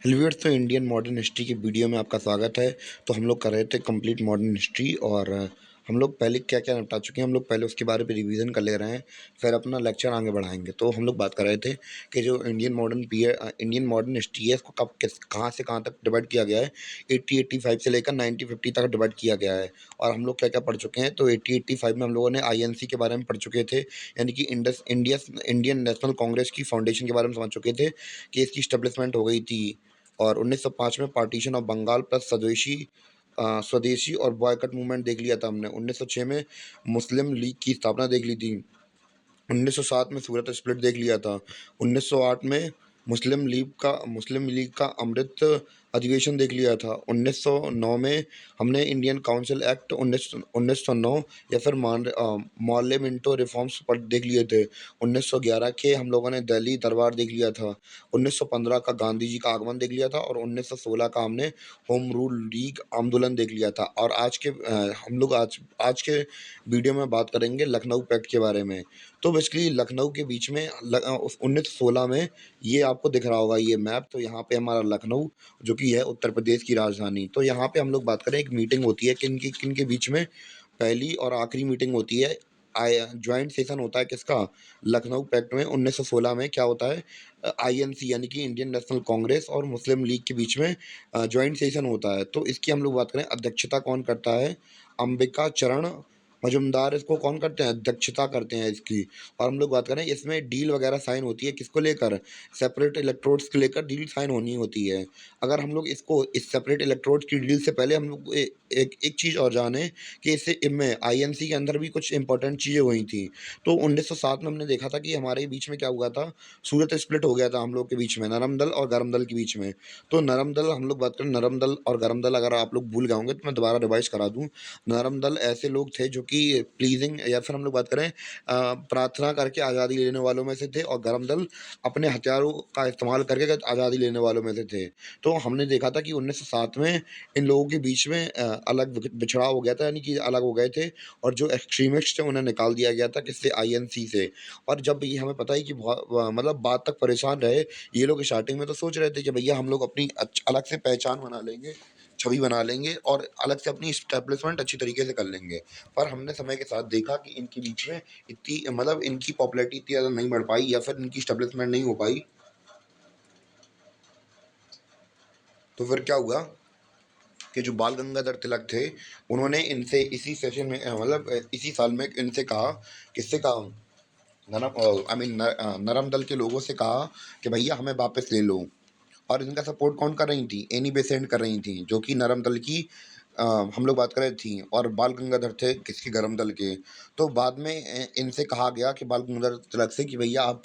Hello viewers, तो Indian modern history की video में आपका स्वागत है। तो हम लोग कर रहे थे कंप्लीट मॉडर्न हिस्ट्री और हम लोग पहले क्या क्या निपटा चुके हैं, हम लोग पहले उसके बारे में रिवीजन कर ले रहे हैं, फिर अपना लेक्चर आगे बढ़ाएंगे। तो हम लोग बात कर रहे थे कि जो इंडियन मॉडर्न हिस्ट्री है, इसको कब किस कहाँ से कहाँ तक डिवाइड किया गया है। 1885 से लेकर 1950 तक डिवाइड किया गया है। और हम लोग क्या क्या पढ़ चुके हैं, तो 1885 में हम लोगों ने आईएनसी के बारे में पढ़ चुके थे, यानी कि इंडियन नेशनल कांग्रेस की फाउंडेशन के बारे में समझ चुके थे कि इसकी स्टेब्लिशमेंट हो गई थी। और 1905 में पार्टीशन ऑफ बंगाल प्लस स्वदेशी और बॉयकट मूवमेंट देख लिया था हमने। 1906 में मुस्लिम लीग की स्थापना देख ली थी। 1907 में सूरत स्प्लिट देख लिया था। 1908 में मुस्लिम लीग का अमृत अधिवेशन देख लिया था। 1909 में हमने इंडियन काउंसिल एक्ट 1909 या फिर मॉर्ले मिंटो रिफॉर्म्स पर देख लिए थे। 1911 के हम लोगों ने दिल्ली दरबार देख लिया था। 1915 का गांधी जी का आगमन देख लिया था। और 1916 का हमने होम रूल लीग आंदोलन देख लिया था। और हम लोग आज के वीडियो में बात करेंगे लखनऊ पैक्ट के बारे में। तो बेसिकली लखनऊ के बीच में 1916 में, ये आपको दिख रहा होगा ये मैप, तो यहाँ पे हमारा लखनऊ जो कि है उत्तर प्रदेश की राजधानी। तो यहाँ पे हम लोग बात करें, एक मीटिंग होती है किन के बीच में, पहली और आखिरी मीटिंग होती है। ज्वाइंट सेशन होता है किसका, लखनऊ पैक्ट में। 1916 में क्या होता है, आईएनसी यानी कि इंडियन नेशनल कांग्रेस और मुस्लिम लीग के बीच में ज्वाइंट सेशन होता है। तो इसकी हम लोग बात करें, अध्यक्षता कौन करता है, अंबिका चरण मजुमदार इसको कौन करते हैं, अध्यक्षता करते हैं इसकी। और हम लोग बात करें, इसमें डील वगैरह साइन होती है किसको लेकर, सेपरेट इलेक्ट्रोड्स को लेकर डील साइन होनी होती है। अगर हम लोग इस सेपरेट इलेक्ट्रोड्स की डील से पहले हम लोग एक चीज़ और जाने कि इससे इनमें आईएनसी के अंदर भी कुछ इंपॉर्टेंट चीज़ें हुई थी। तो 1907 में हमने देखा था कि हमारे बीच में क्या हुआ था, सूरत स्प्लिट हो गया था हम लोग के बीच में, नरम दल और गरम दल के बीच में। तो नरम दल, हम लोग बात करें नरम दल और गरम दल, अगर आप लोग भूल गए होंगे तो मैं दोबारा रिवाइज करा दूं। नरम दल ऐसे लोग थे जो कि प्लीजिंग, या फिर हम लोग बात करें प्रार्थना करके आज़ादी लेने वालों में से थे, और गरम दल अपने हथियारों का इस्तेमाल करके आज़ादी लेने वालों में से थे। तो हमने देखा था कि 1907 में इन लोगों के बीच में अलग बिछड़ाव हो गया था, यानी कि अलग हो गए थे। और जो एक्सट्रीमिस्ट थे उन्हें निकाल दिया गया था किससे, आईएनसी से। और जब ये हमें पता है कि मतलब बात तक परेशान रहे ये लोग, स्टार्टिंग में तो सोच रहे थे कि भैया हम लोग अपनी अलग से पहचान बना लेंगे, छवि बना लेंगे, और अलग से अपनी स्टैब्लिशमेंट अच्छी तरीके से कर लेंगे। पर हमने समय के साथ देखा कि इनके बीच में इतनी, मतलब इनकी पॉपुलैरिटी इतनी ज़्यादा नहीं बढ़ पाई, या फिर इनकी स्टैब्लिशमेंट नहीं हो पाई। तो फिर क्या हुआ कि जो बाल गंगाधर तिलक थे, उन्होंने इनसे इसी सेशन में मतलब इसी साल में इनसे कहा, किससे कहा, नरम दल के लोगों से कहा कि भैया हमें वापस ले लो। और इनका सपोर्ट कौन कर रही थी, एनी बेसेंट कर रही थी, जो कि नरम दल की हम लोग बात कर रहे थी। और बाल गंगाधर थे किसके, गरम दल के। तो बाद में इनसे कहा गया कि बाल गंगाधर तिलक से कि भैया आप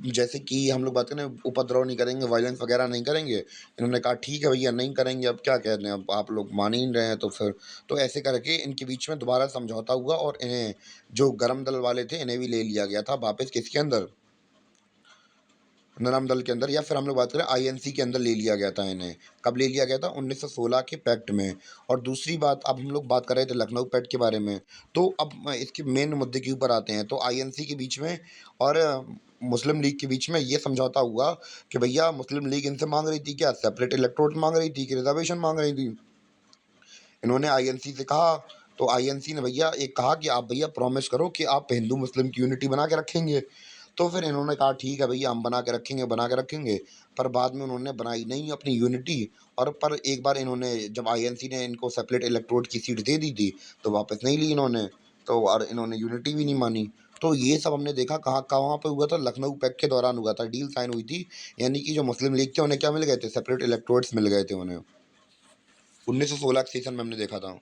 जैसे कि हम लोग बात करें उपद्रव नहीं करेंगे, वायलेंस वगैरह नहीं करेंगे। इन्होंने कहा ठीक है भैया नहीं करेंगे, अब क्या कह रहे हैं, अब आप लोग मान ही नहीं रहे हैं तो फिर। तो ऐसे करके इनके बीच में दोबारा समझौता हुआ, और इन्हें जो गरम दल वाले थे इन्हें भी ले लिया गया था वापस, किसके अंदर, नरम दल के अंदर, या फिर हम लोग बात करें आईएनसी के अंदर ले लिया गया था इन्हें। कब ले लिया गया था, 1916 के पैक्ट में। और दूसरी बात, अब हम लोग बात कर रहे थे लखनऊ पैक्ट के बारे में। तो अब इसके मेन मुद्दे के ऊपर आते हैं। तो आईएनसी के बीच में और मुस्लिम लीग के बीच में ये समझौता हुआ कि भैया मुस्लिम लीग इनसे मांग रही थी क्या, सेपरेट इलेक्टोरेट मांग रही थी कि रिजर्वेशन मांग रही थी। इन्होंने आईएनसी से कहा, तो आईएनसी ने भैया एक कहा कि आप भैया प्रॉमिस करो कि आप हिंदू मुस्लिम की यूनिटी बना के रखेंगे। तो फिर इन्होंने कहा ठीक है भैया हम बना के रखेंगे। पर बाद में उन्होंने बनाई नहीं अपनी यूनिटी। और पर एक बार इन्होंने, जब आईएनसी ने इनको सेपरेट इलेक्टोरेट की सीट दे दी थी, तो वापस नहीं ली इन्होंने। तो और इन्होंने यूनिटी भी नहीं मानी। तो ये सब हमने देखा कहाँ कहाँ पे हुआ था, लखनऊ पैक्ट के दौरान हुआ था, डील साइन हुई थी। यानी कि जो मुस्लिम लीग थे उन्हें क्या मिल गए थे, सेपरेट इलेक्टोरेट्स मिल गए थे उन्हें। 1916 के सेशन में हमने देखा था।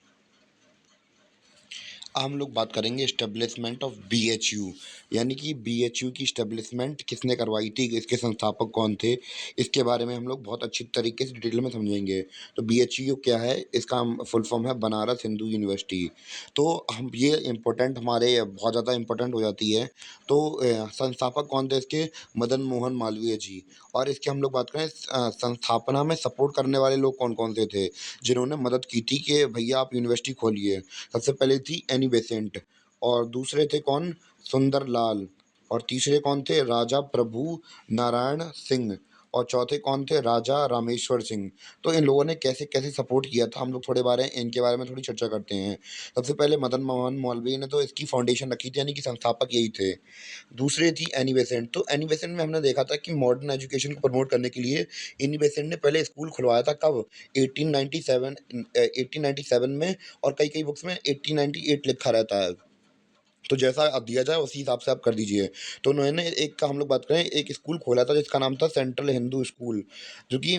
हम लोग बात करेंगे इस्टेब्लिशमेंट ऑफ बीएचयू, यानी कि बीएचयू की इस्टेब्लिशमेंट किसने करवाई थी, इसके संस्थापक कौन थे, इसके बारे में हम लोग बहुत अच्छी तरीके से डिटेल में समझेंगे। तो बीएचयू क्या है, इसका फुल फॉर्म है बनारस हिंदू यूनिवर्सिटी। तो हम ये इम्पोर्टेंट, हमारे बहुत ज़्यादा इम्पोर्टेंट हो जाती है। तो संस्थापक कौन थे इसके, मदन मोहन मालवीय जी। और इसके हम लोग बात करें संस्थापना में सपोर्ट करने वाले लोग कौन कौन से थे, जिन्होंने मदद की थी कि भैया आप यूनिवर्सिटी खोलिए। सबसे पहले थी एनी बेसेंट, और दूसरे थे कौन, सुंदर लाल, और तीसरे कौन थे, राजा प्रभु नारायण सिंह। और चौथे कौन थे? राजा रामेश्वर सिंह। तो इन लोगों ने कैसे-कैसे सपोर्ट किया था, हम लोग थोड़े बारे इनके बारे में थोड़ी चर्चा करते हैं। सबसे पहले मदन मोहन मौलवी ने तो इसकी फाउंडेशन रखी थी, यानी कि संस्थापक यही थे। दूसरे थी एनी बेसेंट, तो एनी बेसेंट में हमने देखा था कि मॉडर्न एजुकेशन को प्रमोट करने के लिए एनी बेसेंट ने पहले स्कूल खुलवाया था, कब? 1897 में, और कई-कई बुक्स में 1898 लिखा रहता है। तो जैसा अब दिया जाए उसी हिसाब से आप कर दीजिए। तो उन्होंने एक का हम लोग बात करें, एक स्कूल खोला था जिसका नाम था सेंट्रल हिंदू स्कूल, जो कि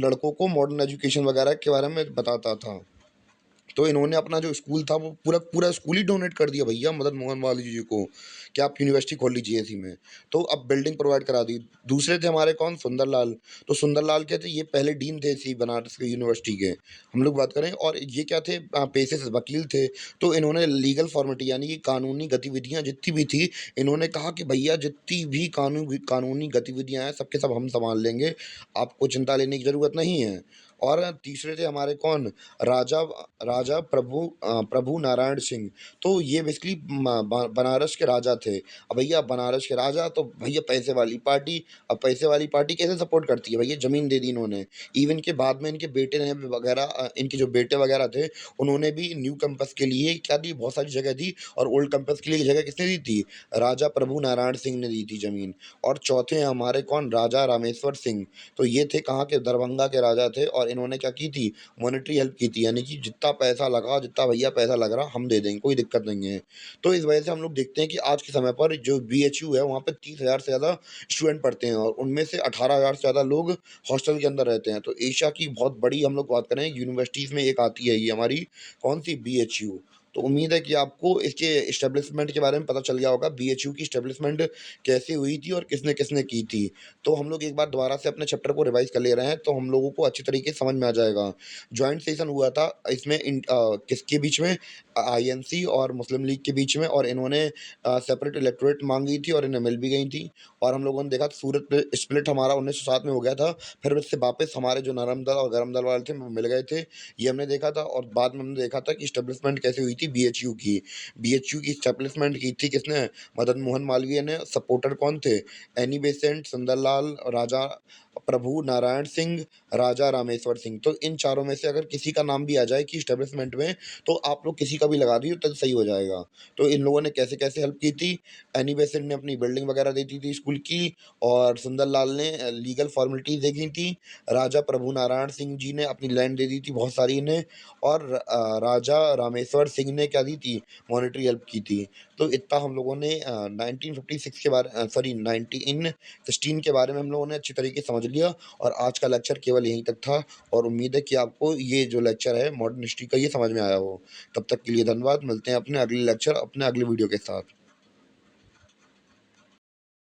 लड़कों को मॉडर्न एजुकेशन वगैरह के बारे में बताता था। तो इन्होंने अपना जो स्कूल था वो पूरा पूरा स्कूल ही डोनेट कर दिया भैया मदन मोहन मालवीय जी को, कि आप यूनिवर्सिटी खोल लीजिए इसी में। तो अब बिल्डिंग प्रोवाइड करा दी। दूसरे थे हमारे कौन? सुंदरलाल। तो सुंदरलाल क्या थे? ये पहले डीन थे इसी बनारस के यूनिवर्सिटी के, हम लोग बात करें। और ये क्या थे? पेशे से वकील थे। तो इन्होंने लीगल फॉर्मेलिटी यानी कि कानूनी गतिविधियाँ जितनी भी थी, इन्होंने कहा कि भैया जितनी भी कानूनी गतिविधियाँ हैं सबके सब हम सँभाल लेंगे, आपको चिंता लेने की ज़रूरत नहीं है। और तीसरे थे हमारे कौन? राजा राजा प्रभु नारायण सिंह। तो ये बेसिकली बनारस के राजा थे। अब भैया बनारस के राजा तो भैया पैसे वाली पार्टी। अब पैसे वाली पार्टी कैसे सपोर्ट करती है भैया? ज़मीन दे दी इन्होंने। इवन के बाद में इनके बेटे ने वगैरह इनके जो बेटे वगैरह थे, उन्होंने भी न्यू कैंपस के लिए क्या दी? बहुत सारी जगह दी। और ओल्ड कैंपस के लिए जगह किसने दी थी? राजा प्रभु नारायण सिंह ने दी थी ज़मीन। और चौथे हैं हमारे कौन? राजा रामेश्वर सिंह। तो ये थे कहाँ के? दरभंगा के राजा थे, और इन्होंने क्या की थी? मॉनेटरी हेल्प की थी, यानी कि जितना पैसा लगा, जितना भैया पैसा लग रहा हम दे देंगे, कोई दिक्कत नहीं है। तो इस वजह से हम लोग देखते हैं कि आज के समय पर जो बीएचयू है वहाँ पे 30,000 से ज़्यादा स्टूडेंट पढ़ते हैं, और उनमें से 18,000 से ज़्यादा लोग हॉस्टल के अंदर रहते हैं। तो एशिया की बहुत बड़ी हम लोग बात करें यूनिवर्सिटीज़ में एक आती है ये हमारी, कौन-सी? बीएचयू। तो उम्मीद है कि आपको इसके एस्टेब्लिशमेंट के बारे में पता चल गया होगा, बीएचयू की एस्टेब्लिशमेंट कैसे हुई थी और किसने-किसने की थी। तो हम लोग एक बार दोबारा से अपने चैप्टर को रिवाइज़ कर ले रहे हैं, तो हम लोगों को अच्छी तरीके से समझ में आ जाएगा। जॉइंट सेशन हुआ था इसमें किसके बीच में? आईएनसी और मुस्लिम लीग के बीच में, और इन्होंने सेपरेट इलेक्टोरेट माँगी थी और इन्हें मिल भी गई थी। और हम लोगों ने देखा सूरत पे स्प्लिट हमारा 1907 में हो गया था, फिर उससे वापस हमारे जो नरम दल और गरम दल वाले थे वो मिल गए थे, ये हमने देखा था। और बाद में हमने देखा था कि एस्टेब्लिशमेंट कैसे हुई थी बीएचयू की। बीएचयू की एस्टेब्लिशमेंट की थी किसने? मदन मोहन मालवीय ने। सपोर्टर कौन थे? एनी बेसेंट, सुंदरलाल, राजा प्रभु नारायण सिंह, राजा रामेश्वर सिंह। तो इन चारों में से अगर किसी का नाम भी आ जाए कि एस्टेब्लिशमेंट में, तो आप लोग किसी का भी लगा दीजिए तो सही हो जाएगा। तो इन लोगों ने कैसे-कैसे हेल्प की थी? एनी बेसेंट ने अपनी बिल्डिंग वगैरह दे दी थी स्कूल की, और सुंदरलाल ने लीगल फॉर्मेलिटीज़ देखी थी। राजा प्रभु नारायण सिंह जी ने अपनी लैंड दे दी थी बहुत सारी इन्हें, और राजा रामेश्वर सिंह ने क्या दी थी? मॉनेटरी हेल्प की थी। तो इतना हम लोगों ने 1956 के बारे सॉरी 1916 के बारे में हम लोगों ने अच्छी तरीके से समझ लिया। और आज का लेक्चर केवल यहीं तक था, और उम्मीद है कि आपको ये जो लेक्चर है मॉडर्न हिस्ट्री का ये समझ में आया हो। तब तक के लिए धन्यवाद। मिलते हैं अपने अगले लेक्चर, अपने अगले वीडियो के साथ।